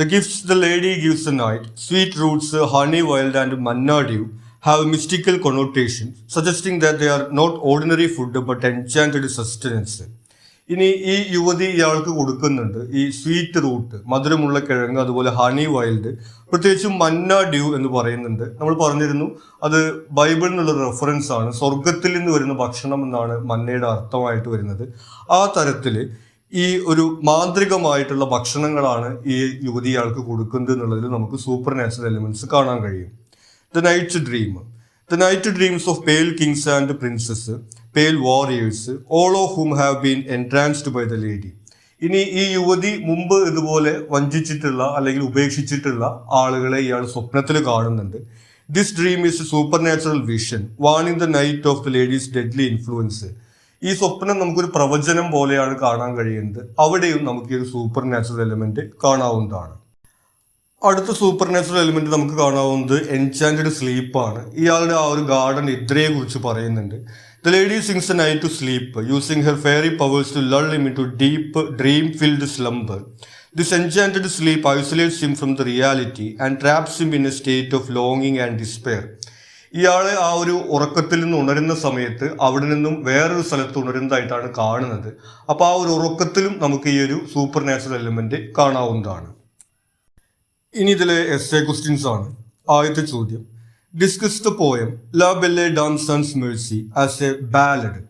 The gifts the lady gives the night, sweet roots, honey wild and manna due have mystical connotations, suggesting that they are not ordinary food but enchanted sustenance. ഇനി ഈ യുവതി ഇയാൾക്ക് കൊടുക്കുന്നുണ്ട് ഈ സ്വീറ്റ് റൂട്ട്, മധുരമുള്ള കിഴങ്ങ്, അതുപോലെ ഹണി വൈൽഡ്, പ്രത്യേകിച്ചും മന്ന ഡ്യൂ എന്ന് പറയുന്നുണ്ട്. നമ്മൾ പറഞ്ഞിരുന്നു അത് ബൈബിളിൽ നിന്നുള്ള റെഫറൻസ് ആണ്. സ്വർഗത്തിൽ നിന്ന് വരുന്ന ഭക്ഷണം എന്നാണ് മന്നയുടെ അർത്ഥമായിട്ട് വരുന്നത്. ആ തരത്തിൽ ഈ ഒരു മാന്ത്രികമായിട്ടുള്ള ഭക്ഷണങ്ങളാണ് ഈ യുവതി ഇയാൾക്ക് കൊടുക്കുന്നത് എന്നുള്ളതിൽ നമുക്ക് സൂപ്പർ നാച്ചുറൽ എലിമെന്റ്സ് കാണാൻ കഴിയും. The night dream. The night dreams of pale kings and princesses, pale warriors, all of whom have been entranced by the lady. ഇനി ഈ യുവതി മുമ്പ് ഇതുപോലെ വഞ്ചിച്ചിട്ടുള്ള അല്ലെങ്കിൽ ഉപേക്ഷിച്ചിട്ടുള്ള ആളുകളെ ഇയാൾ സ്വപ്നത്തിൽ കാണുന്നുണ്ട്. This dream is super natural vision warning the knight of the ladies deadly influence. ഈ സ്വപ്നം നമുക്കൊരു പ്രവചനം പോലെയാണ് കാണാൻ കഴിയുന്നത്. അവിടെയും നമുക്ക് ഈ ഒരു സൂപ്പർ നാച്ചുറൽ എലിമെന്റ് കാണാവുന്നതാണ്. അടുത്ത സൂപ്പർ നാച്ചുറൽ എലിമെന്റ് നമുക്ക് കാണാവുന്നത് എൻചാന്റഡ് സ്ലീപ്പാണ്. ഇയാളുടെ ആ ഒരു ഗാർഡൻ നിദ്രയെ കുറിച്ച് പറയുന്നുണ്ട്. The lady sings a knight to sleep using her fairy powers to lull him into deep dream filled slumber. This enchanted sleep isolates him from the reality and traps him in a state of ലോങ്ങിങ് ആൻഡ് ഡിസ്പെയർ. ഇയാളെ ആ ഒരു ഉറക്കത്തിൽ നിന്ന് ഉണരുന്ന സമയത്ത് അവിടെ നിന്നും വേറൊരു സ്ഥലത്ത് ഉണരുന്നതായിട്ടാണ് കാണുന്നത്. അപ്പോൾ ആ ഒരു ഉറക്കത്തിലും നമുക്ക് ഈ ഒരു സൂപ്പർ നാച്ചുറൽ എലിമെന്റ് കാണാവുന്നതാണ്. ഇനി ഇതിലെ എസ്സേ ക്വസ്റ്റ്യൻസ് ആണ്. ആദ്യത്തെ ചോദ്യം, ഡിസ്കസ് ദ പോയം ലാ Bale dam sons Mercy as A ballad.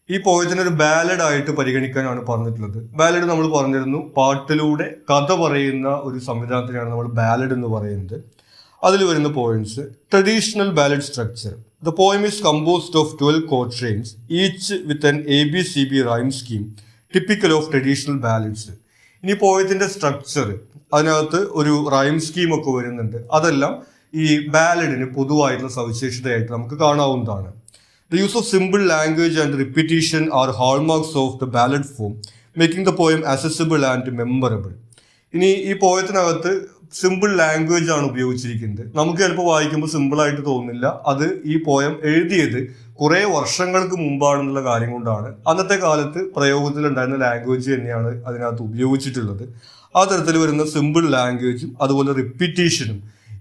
ഈ പോയത്തിനെ ഒരു ബാലഡ് ആയിട്ട് പരിഗണിക്കാനാണ് പറഞ്ഞിട്ടുള്ളത്. ബാലഡ് നമ്മൾ പറഞ്ഞിരുന്നു പാട്ടിലൂടെ കഥ പറയുന്ന ഒരു സംവിധാനത്തിനാണ് നമ്മൾ ബാലഡ് എന്ന് പറയുന്നത്. അതിൽ വരുന്ന points: traditional ballad structure. The poem is composed of 12 quatrains, each with an ABCB rhyme scheme typical of traditional ballads. ഇനി പോയത്തിന്റെ സ്ട്രക്ചർ, അതിനകത്ത് ഒരു റൈം സ്കീം ഒക്കെ വരുന്നുണ്ട്. അതെല്ലാം ഈ ബാലഡിന് പൊതുവായിട്ടുള്ള സവിശേഷതയായിട്ട് നമുക്ക് കാണാവുന്നതാണ്. The use of simple language and repetition are hallmarks of the ballad form, making the poem accessible and memorable. ഇനി ഈ പോയത്തിനകത്ത് സിമ്പിൾ ലാംഗ്വേജ് ആണ് ഉപയോഗിച്ചിരിക്കുന്നത്. നമുക്ക് ചിലപ്പോൾ വായിക്കുമ്പോൾ സിമ്പിളായിട്ട് തോന്നില്ല. അത് ഈ പോയം എഴുതിയത് കുറേ വർഷങ്ങൾക്ക് മുമ്പാണെന്നുള്ള കാര്യം കൊണ്ടാണ്. അന്നത്തെ കാലത്ത് പ്രയോഗത്തിലുണ്ടായിരുന്ന ലാംഗ്വേജ് തന്നെയാണ് അതിനകത്ത് ഉപയോഗിച്ചിട്ടുള്ളത്. ആ തരത്തിൽ വരുന്ന സിമ്പിൾ ലാംഗ്വേജും അതുപോലെ റിപ്പീറ്റീഷനും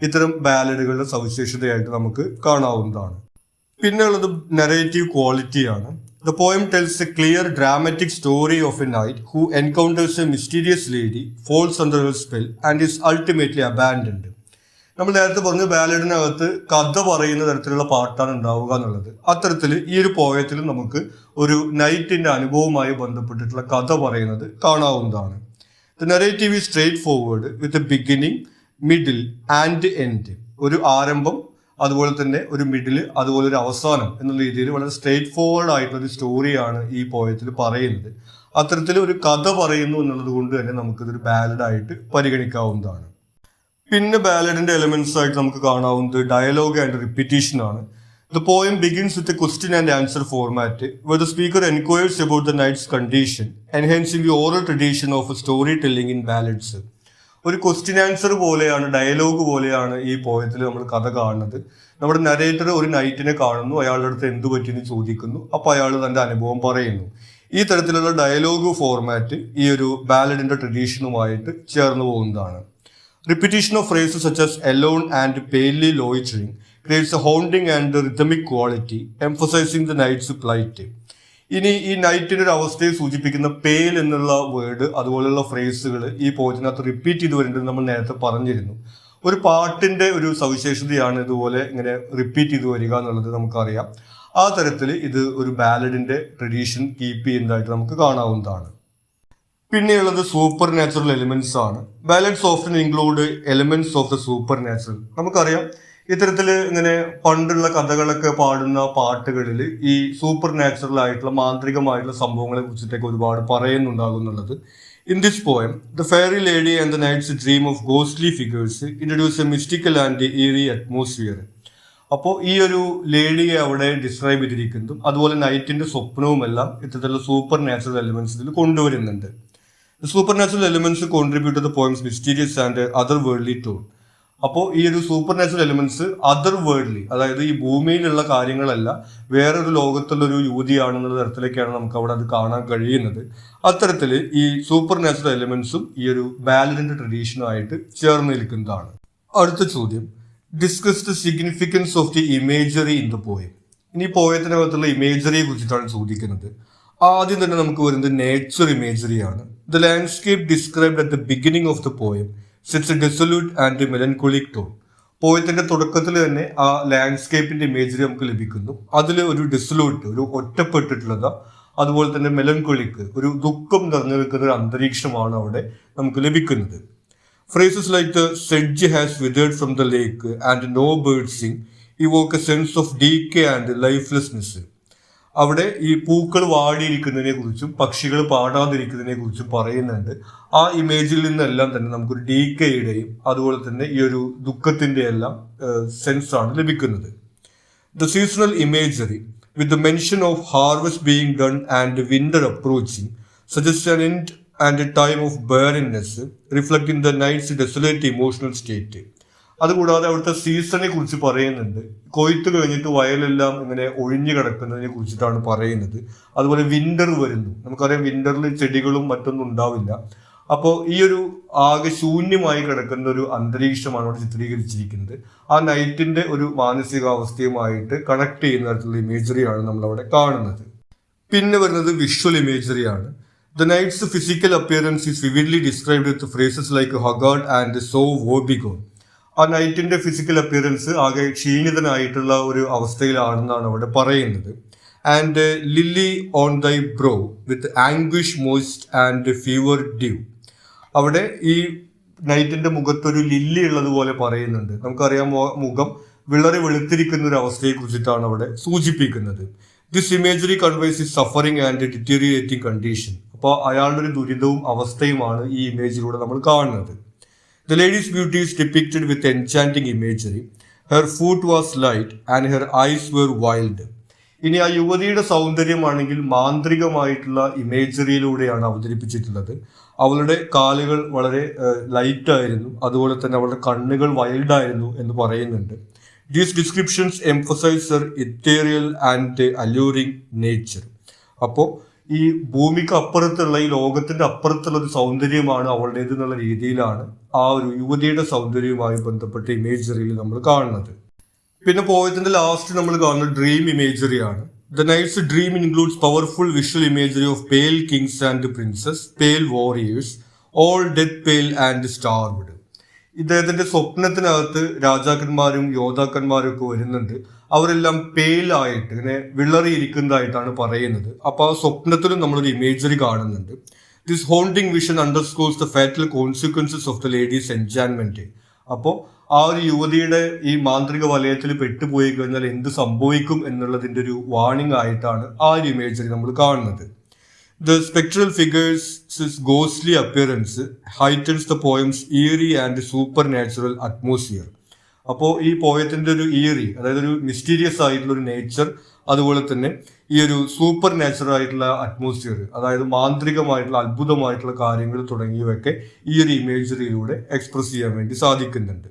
ഇത്തരം ബാലഡുകളുടെ സവിശേഷതയായിട്ട് നമുക്ക് കാണാവുന്നതാണ്. പിന്നെ ഉള്ളത് നരേറ്റീവ് ക്വാളിറ്റിയാണ്. The poem tells a clear dramatic story of a knight who encounters a mysterious lady, falls under her spell and is ultimately abandoned. നമ്മൾ നേരത്തെ പറഞ്ഞു ബാലഡിനകത്ത് കഥ പറയുന്ന തരത്തിലുള്ള പാട്ടാണ് ഉണ്ടാവുക എന്നുള്ളത്. അത്തരത്തിൽ ഈ ഒരു പോയത്തിലും നമുക്ക് ഒരു നൈറ്റിന്റെ അനുഭവവുമായി ബന്ധപ്പെട്ടിട്ടുള്ള കഥ പറയുന്നത് കാണാവുന്നതാണ്. The narrative is straightforward with a beginning, middle and end. ഒരു ആരംഭം, അതുപോലെ തന്നെ ഒരു മിഡിൽ, അതുപോലെ ഒരു അവസാനം എന്നുള്ള രീതിയിൽ വളരെ സ്ട്രേറ്റ് ഫോർവേഡ് ആയിട്ടുള്ള ഒരു സ്റ്റോറിയാണ് ഈ പോയത്തിൽ പറയുന്നത്. അത്തരത്തിൽ ഒരു കഥ പറയുന്നു എന്നുള്ളത് കൊണ്ട് തന്നെ നമുക്കിതൊരു ബാലഡായിട്ട് പരിഗണിക്കാവുന്നതാണ്. പിന്നെ ബാലഡിന്റെ എലിമെന്റ്സ് ആയിട്ട് നമുക്ക് കാണാവുന്നത് ഡയലോഗ് ആൻഡ് റിപ്പീറ്റീഷൻ ആണ്. The poem begins with a question and answer format, where the speaker inquires about the knight's condition, enhancing the oral tradition of storytelling in ballads. ഒരു ക്വസ്റ്റ്യൻ ആൻസർ പോലെയാണ്, ഡയലോഗ് പോലെയാണ് ഈ പോയത്തിൽ നമ്മൾ കഥ കാണുന്നത്. നമ്മുടെ നരേറ്റർ ഒരു നൈറ്റിനെ കാണുന്നു, അയാളുടെ അടുത്ത് എന്തു പറ്റിയെന്ന് ചോദിക്കുന്നു, അപ്പോൾ അയാൾ തൻ്റെ അനുഭവം പറയുന്നു. ഈ തരത്തിലുള്ള ഡയലോഗ് ഫോർമാറ്റ് ഈ ഒരു ബാലഡിന്റെ ട്രഡീഷനുമായിട്ട് ചേർന്ന് പോകുന്നതാണ്. Repetition of phrases such as alone and palely loitering creates a haunting and rhythmic quality, emphasizing the night's plight. ഇനി ഈ നൈറ്റിന്റെ ഒരു അവസ്ഥയെ സൂചിപ്പിക്കുന്ന പേൽ എന്നുള്ള വേർഡ്, അതുപോലെയുള്ള ഫ്രേസുകൾ ഈ പോയത്തിനകത്ത് റിപ്പീറ്റ് ചെയ്ത് വരുന്നത് നമ്മൾ നേരത്തെ പറഞ്ഞിരുന്നു. ഒരു പാട്ടിന്റെ ഒരു സവിശേഷതയാണ് ഇതുപോലെ ഇങ്ങനെ റിപ്പീറ്റ് ചെയ്ത് വരിക എന്നുള്ളത് നമുക്കറിയാം. ആ തരത്തിൽ ഇത് ഒരു ബാലഡിന്റെ ട്രഡീഷൻ കീപ്പ് ചെയ്യുന്നതായിട്ട് നമുക്ക് കാണാവുന്നതാണ്. പിന്നെയുള്ളത് സൂപ്പർ നാച്ചുറൽ എലിമെന്റ്സ് ആണ്. Ballads often include elements of the super natural. നമുക്കറിയാം ഇത്തരത്തിൽ ഇങ്ങനെ പണ്ടുള്ള കഥകളൊക്കെ പാടുന്ന പാട്ടുകളിൽ ഈ സൂപ്പർ നാച്ചുറൽ ആയിട്ടുള്ള മാന്ത്രികമായിട്ടുള്ള സംഭവങ്ങളെ കുറിച്ചിട്ടൊക്കെ ഒരുപാട് പറയുന്നുണ്ടാകുന്നുള്ളത്. In this poem the fairy lady and the knight's dream of ghostly figures introduce a mystical and eerie atmosphere. അപ്പോൾ ഈ ഒരു ലേഡിയെ അവിടെ ഡിസ്ക്രൈബ് ചെയ്തിരിക്കുന്നതും അതുപോലെ നൈറ്റിന്റെ സ്വപ്നവുമെല്ലാം ഇത്തരത്തിലുള്ള സൂപ്പർ നാച്ചുറൽ എലിമെന്റ്സ് ഇതിൽ കൊണ്ടുവരുന്നുണ്ട്. Supernatural elements contribute to the poem's mysterious and otherworldly tone. അപ്പോൾ ഈ ഒരു supernatural elements otherworldly, അതായത് ഈ ഭൂമിയിലുള്ള കാര്യങ്ങളല്ല, വേറൊരു ലോകത്തുള്ളൊരു യുവതിയാണെന്നുള്ള തരത്തിലേക്കാണ് നമുക്ക് അവിടെ അത് കാണാൻ കഴിയുന്നത്. അത്തരത്തിൽ ഈ സൂപ്പർ നാച്ചുറൽ എലിമെന്റ്സും ഈ ഒരു ബാലഡിന്റെ ട്രഡീഷനുമായിട്ട് ചേർന്ന് നിൽക്കുന്നതാണ്. അടുത്ത ചോദ്യം, discuss the significance of the imagery in the poem. ഇനി പോയത്തിനകത്തുള്ള ഇമേജറിയെ കുറിച്ചിട്ടാണ് ചോദിക്കുന്നത്. ആദ്യം തന്നെ നമുക്ക് വരുന്നത് നേച്ചർ ഇമേജറിയാണ്. The landscape described at the beginning of the poem sets a desolate and melancholic tone. പോയത്തിന്റെ തുടക്കത്തിൽ തന്നെ ആ ലാൻഡ്സ്കേപ്പിന്റെ ഇമേജറി നമുക്ക് ലഭിക്കുന്നു. അതിൽ ഒരു ഡെസൊല്യൂട്ട്, ഒരു ഒറ്റപ്പെട്ടിട്ടുള്ളത്, അതുപോലെ തന്നെ മെലൻകോളിക്, ഒരു ദുഃഖം നിറഞ്ഞു നിൽക്കുന്ന ഒരു അന്തരീക്ഷമാണ് അവിടെ നമുക്ക് ലഭിക്കുന്നത്. Phrases like the sedge has withered from the lake and no birds sing evoke a sense of decay and lifelessness. അവിടെ ഈ പൂക്കൾ വാടിയിരിക്കുന്നതിനെ കുറിച്ചും പക്ഷികൾ പാടാതിരിക്കുന്നതിനെ കുറിച്ചും പറയുന്നുണ്ട്. ആ ഇമേജിൽ നിന്നെല്ലാം തന്നെ നമുക്കൊരു ഡീക്കയുടെയും അതുപോലെ തന്നെ ഈ ഒരു ദുഃഖത്തിന്റെ എല്ലാം സെൻസ് ആണ് ലഭിക്കുന്നത്. The seasonal imagery with the mention of harvest being done and winter approaching suggest an end and a time of bareness reflecting the knight's desolate emotional state. അതുകൂടാതെ അവിടുത്തെ സീസണെ കുറിച്ച് പറയുന്നുണ്ട്. കൊയ്ത്ത് കഴിഞ്ഞിട്ട് വയലെല്ലാം ഇങ്ങനെ ഒഴിഞ്ഞു കിടക്കുന്നതിനെ കുറിച്ചിട്ടാണ് പറയുന്നത്. അതുപോലെ വിന്റർ വരുന്നു. നമുക്കറിയാം വിന്ററിൽ ചെടികളും മറ്റൊന്നും ഉണ്ടാവില്ല. അപ്പോൾ ഈ ഒരു ആകെ ശൂന്യമായി കിടക്കുന്ന ഒരു അന്തരീക്ഷമാണ് അവിടെ ചിത്രീകരിച്ചിരിക്കുന്നത്. ആ നൈറ്റിന്റെ ഒരു മാനസികാവസ്ഥയുമായിട്ട് കണക്ട് ചെയ്യുന്ന തരത്തിലുള്ള ഇമേജറിയാണ് നമ്മൾ അവിടെ കാണുന്നത്. പിന്നെ വരുന്നത് visual ഇമേജറിയാണ്. The night's physical appearance is vividly described with phrases like haggard and so woebegone. ആ നൈറ്റിന്റെ ഫിസിക്കൽ അപ്പിയറൻസ് ആകെ ക്ഷീണിതനായിട്ടുള്ള ഒരു അവസ്ഥയിലാണെന്നാണ് അവിടെ പറയുന്നത്. ആൻഡ് ലില്ലി ഓൺ ദൈ bro with anguish moist and fever due. അവിടെ ഈ നൈറ്റിന്റെ മുഖത്തൊരു ലില്ലി ഉള്ളതുപോലെ പറയുന്നുണ്ട്. നമുക്കറിയാം മുഖം വിളറി വെളുത്തിരിക്കുന്ന ഒരു അവസ്ഥയെ കുറിച്ചിട്ടാണ് അവിടെ സൂചിപ്പിക്കുന്നത്. This imagery conveys his suffering and deteriorating condition. അപ്പോൾ അയാളുടെ ഒരു ദുരിതവും അവസ്ഥയുമാണ് ഈ ഇമേജിലൂടെ നമ്മൾ കാണുന്നത്. The lady's beauty is depicted with enchanting imagery. Her foot was light and her eyes were wild. ഇനി ആ യുവതിയുടെ സൗന്ദര്യമാണെങ്കിൽ മാന്ത്രികമായിട്ടുള്ള ഇമേജറിയിലൂടെയാണ് അവതരിപ്പിച്ചിട്ടുള്ളത്. അവളുടെ കാലുകൾ വളരെ ലൈറ്റ് ആയിരുന്നു, അതുപോലെ തന്നെ അവളുടെ കണ്ണുകൾ വൈൽഡായിരുന്നു എന്ന് പറയുന്നുണ്ട്. These descriptions emphasize her ethereal and alluring nature. അപ്പോൾ ഈ ഭൂമിക്ക് അപ്പുറത്തുള്ള, ഈ ലോകത്തിന്റെ അപ്പുറത്തുള്ള ഒരു സൗന്ദര്യമാണ് അവളുടേത് എന്നുള്ള രീതിയിലാണ് ആ ഒരു യുവതിയുടെ സൗന്ദര്യവുമായി ബന്ധപ്പെട്ട ഇമേജറിയിൽ നമ്മൾ കാണുന്നത്. പിന്നെ പോയതിന്റെ ലാസ്റ്റ് നമ്മൾ കാണുന്ന ഡ്രീം ഇമേജറിയാണ്. The knight's dream includes powerful visual imagery of pale kings and princes, pale warriors, all death pale and starved. ഇദ്ദേഹത്തിന്റെ സ്വപ്നത്തിനകത്ത് രാജാക്കന്മാരും യോദ്ധാക്കന്മാരും ഒക്കെ വരുന്നുണ്ട്. അവരെല്ലാം പേലായിട്ട് ഇങ്ങനെ വിളറിയിരിക്കുന്നതായിട്ടാണ് പറയുന്നത്. അപ്പൊ ആ സ്വപ്നത്തിലും നമ്മളൊരു ഇമേജറി കാണുന്നുണ്ട്. This haunting vision underscores the fatal consequences of the lady's enchantment. അപ്പോൾ ആ ഒരു യുവതിയുടെ ഈ മാന്ത്രിക വലയത്തിൽ പെട്ടുപോയി കഴിഞ്ഞാൽ എന്ത് സംഭവിക്കും എന്നുള്ളതിന്റെ ഒരു വാർണിംഗ് ആയിട്ടാണ് ആ ഒരു ഇമേജറി നമ്മൾ കാണുന്നത്. The spectral figure's ghostly appearance heightens the poem's eerie and supernatural atmosphere. അപ്പോൾ ഈ പോയത്തിന്റെ ഒരു ഇയറി, അതായത് ഒരു മിസ്റ്റീരിയസ് ആയിട്ടുള്ള ഒരു നേച്ചർ, അതുപോലെ തന്നെ ഈ ഒരു സൂപ്പർ നാച്ചുറൽ ആയിട്ടുള്ള അറ്റ്മോസ്ഫിയർ, അതായത് മാന്ത്രികമായിട്ടുള്ള അത്ഭുതമായിട്ടുള്ള കാര്യങ്ങൾ തുടങ്ങിയവയൊക്കെ ഈ ഒരു ഇമേജറിയിലൂടെ എക്സ്പ്രസ് ചെയ്യാൻ വേണ്ടി സാധിക്കുന്നുണ്ട്.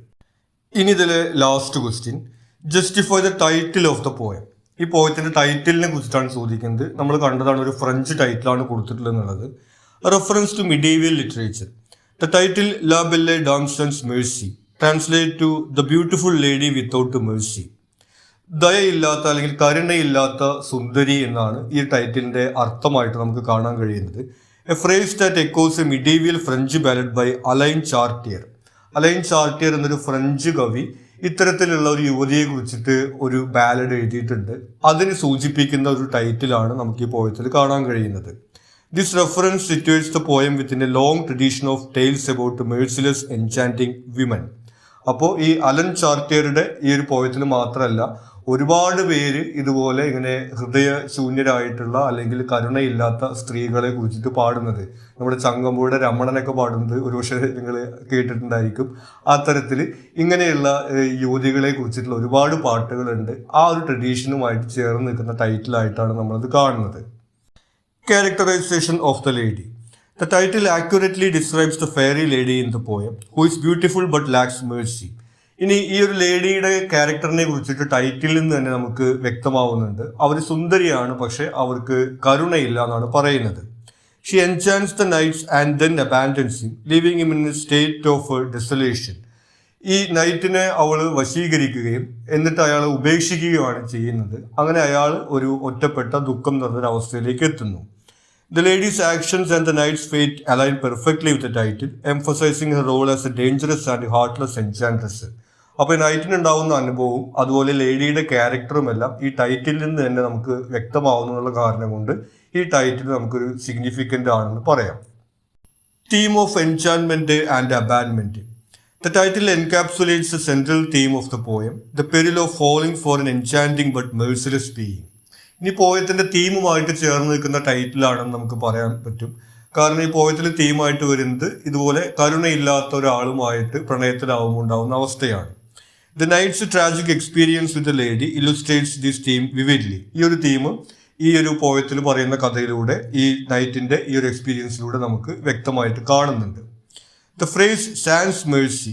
ഇനി ഇതിലെ last question, justify the title of the poem. ഈ പോയത്തിന്റെ ടൈറ്റിലിനെ കുറിച്ചിട്ടാണ് ചോദിക്കുന്നത്. നമ്മൾ കണ്ടതാണ്, ഒരു ഫ്രഞ്ച് ടൈറ്റിലാണ് കൊടുത്തിട്ടുള്ളത് എന്നുള്ളത്. Reference to medieval literature. The title La Belle Dame sans Merci translate to the beautiful lady without mercy. ദയയില്ലാത്ത അല്ലെങ്കിൽ കരുണയില്ലാത്ത സുന്ദരി എന്നാണ് ഈ ടൈറ്റിലിന്റെ അർത്ഥമായിട്ട് നമുക്ക് കാണാൻ കഴിയുന്നത്. A phrase that echoes a medieval French ballad by Alain Chartier. Alain Chartier എന്നൊരു ഫ്രഞ്ച് കവി ഇത്തരത്തിലുള്ള ഒരു യുവതിയെ കുറിച്ചിട്ട് ഒരു ബാലഡ് എഴുതിയിട്ടുണ്ട്. അതിന് സൂചിപ്പിക്കുന്ന ഒരു ടൈറ്റിലാണ് നമുക്ക് ഈ പോയത്തിൽ കാണാൻ കഴിയുന്നത്. This reference situates the poem within a long tradition of tales about merciless enchanting women. അപ്പോൾ ഈ അലൻ ചാർട്ടിയറുടെ ഈ ഒരു പോയത്തിൽ മാത്രമല്ല, ഒരുപാട് പേര് ഇതുപോലെ ഇങ്ങനെ ഹൃദയശൂന്യരായിട്ടുള്ള അല്ലെങ്കിൽ കരുണയില്ലാത്ത സ്ത്രീകളെ കുറിച്ചിട്ട് പാടുന്നത്. നമ്മുടെ ചങ്ങമ്പുഴയുടെ രമണനൊക്കെ പാടുന്നത് ഒരുപക്ഷെ നിങ്ങൾ കേട്ടിട്ടുണ്ടായിരിക്കും. ആ തരത്തിൽ ഇങ്ങനെയുള്ള യുവതികളെ കുറിച്ചിട്ടുള്ള ഒരുപാട് പാട്ടുകളുണ്ട്. ആ ഒരു ട്രഡീഷനുമായിട്ട് ചേർന്ന് നിൽക്കുന്ന ടൈറ്റിലായിട്ടാണ് നമ്മളത് കാണുന്നത്. Characterization of the lady. The title accurately describes the fairy lady in the poem, who is beautiful but lacks mercy. ഇനി ഈ ഒരു ലേഡിയുടെ ക്യാരക്ടറിനെ കുറിച്ചിട്ട് ടൈറ്റിലിൽ നിന്ന് തന്നെ നമുക്ക് വ്യക്തമാവുന്നുണ്ട്. അവർ സുന്ദരിയാണ്, പക്ഷെ അവർക്ക് കരുണയില്ല എന്നാണ് പറയുന്നത്. She enchants the knight and then abandons him, leaving him in a state of desolation. ഈ നൈറ്റിനെ അവൾ വശീകരിക്കുകയും എന്നിട്ട് അയാളെ ഉപേക്ഷിക്കുകയുമാണ് ചെയ്യുന്നത്. അങ്ങനെ അയാൾ ഒരു ഒറ്റപ്പെട്ട ദുഃഖം നിറഞ്ഞൊരവസ്ഥയിലേക്ക് എത്തുന്നു. The lady's actions and the knight's fate align perfectly with the title, emphasizing her role as a dangerous and heartless enchantress. അപ്പോൾ നൈറ്റിനുണ്ടാവുന്ന അനുഭവവും അതുപോലെ ലേഡിയുടെ ക്യാരക്ടറും എല്ലാം ഈ ടൈറ്റിൽ നിന്ന് തന്നെ നമുക്ക് വ്യക്തമാവുന്നുള്ള കാരണം കൊണ്ട് ഈ ടൈറ്റിൽ നമുക്കൊരു സിഗ്നിഫിക്കൻ്റ് ആണെന്ന് പറയാം. തീം ഓഫ് എൻചാൻമെന്റ് ആൻഡ് അബാൻമെന്റ്. The title encapsulates the central theme of the poem, the peril of falling for an enchanting but merciless being. ഇനി പോയത്തിന്റെ തീമുമായിട്ട് ചേർന്ന് നിൽക്കുന്ന ടൈറ്റിലാണെന്ന് നമുക്ക് പറയാൻ പറ്റും. കാരണം ഈ പോയത്തിൽ തീമായിട്ട് വരുന്നത് ഇതുപോലെ കരുണയില്ലാത്ത ഒരാളുമായിട്ട് പ്രണയത്തിലാവുമ്പോൾ ഉണ്ടാവുന്ന അവസ്ഥയാണ്. The knight's tragic experience with the lady illustrates this theme vividly. ഈ ഒരു തീം ഈ ഒരു പോയത്തിൽ പറയുന്ന കഥയിലൂടെ ഈ നൈറ്റിന്റെ ഈ ഒരു എക്സ്പീരിയൻസിലൂടെ നമുക്ക് വ്യക്തമായിട്ട് കാണുന്നുണ്ട്. The phrase sans mercy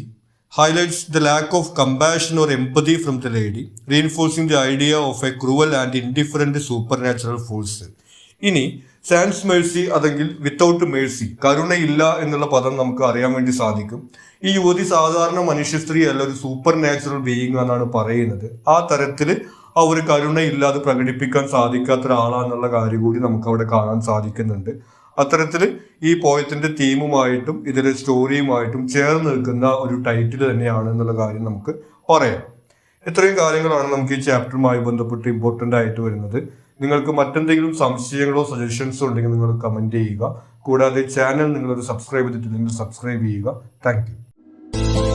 highlights the lack of compassion or empathy from the lady, reinforcing the idea of a cruel and indifferent supernatural force. ഇനി സാൻസ് മേഴ്സി അല്ലെങ്കിൽ വിത്തൗട്ട് മേഴ്സി, കരുണയില്ല എന്നുള്ള പദം നമുക്ക് അറിയാൻ വേണ്ടി സാധിക്കും. ഈ യുവതി സാധാരണ മനുഷ്യ സ്ത്രീ അല്ല, ഒരു സൂപ്പർ നാച്ചുറൽ ബീയിങ് എന്നാണ് പറയുന്നത്. ആ തരത്തിൽ ആ ഒരു കരുണയില്ലാതെ പ്രകടിപ്പിക്കാൻ സാധിക്കാത്ത ഒരാളാന്നുള്ള കാര്യം കൂടി നമുക്ക് അവിടെ കാണാൻ സാധിക്കുന്നുണ്ട്. അത്തരത്തിൽ ഈ പോയത്തിന്റെ തീമുമായിട്ടും ഇതിലെ സ്റ്റോറിയുമായിട്ടും ചേർന്ന് നിൽക്കുന്ന ഒരു ടൈറ്റിൽ തന്നെയാണ് എന്നുള്ള കാര്യം നമുക്ക് പറയാം. ഇത്രയും കാര്യങ്ങളാണ് നമുക്ക് ഈ ചാപ്റ്ററുമായി ബന്ധപ്പെട്ട് ഇമ്പോർട്ടൻ്റ് ആയിട്ട് വരുന്നത്. നിങ്ങൾക്ക് മറ്റെന്തെങ്കിലും സംശയങ്ങളോ സജഷൻസോ ഉണ്ടെങ്കിൽ നിങ്ങൾ കമൻറ്റ് ചെയ്യുക. കൂടാതെ ചാനൽ നിങ്ങളൊരു സബ്സ്ക്രൈബ് ചെയ്തിട്ടില്ലെങ്കിൽ സബ്സ്ക്രൈബ് ചെയ്യുക. Thank you.